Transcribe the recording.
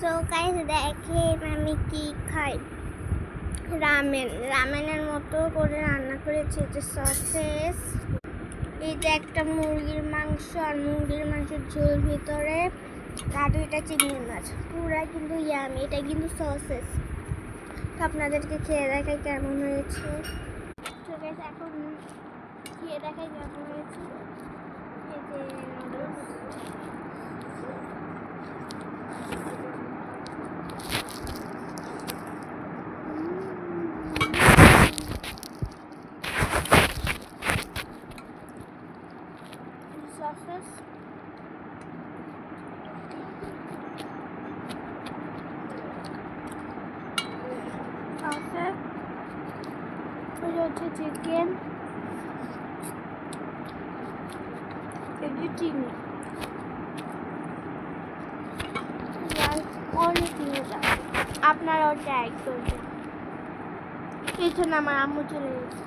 So guys দেখেন আমি কি খাই, রামেনের মতো করে রান্না করেছি। যে সসেস, এটা একটা মুরগির মাংস, আর মুরগির মাংসের ঝোল ভিতরে আর দুইটা চিংড়ি মাছ, পুরা কিন্তু ইয়ামি। এটা কিন্তু সসেস। আপনাদেরকে খেয়ে দেখাই কেমন হয়েছে। তো গাইস এখন খেয়ে দেখাই কেমন হয়েছে। এই যে নুডলস, সসেস, সসেস, এটা হচ্ছে চিকেন, এটা চিনি, অনেক মজা। আপনারাও ট্রাই করবেন। এখানে আমার আম্মু চলে গেছে।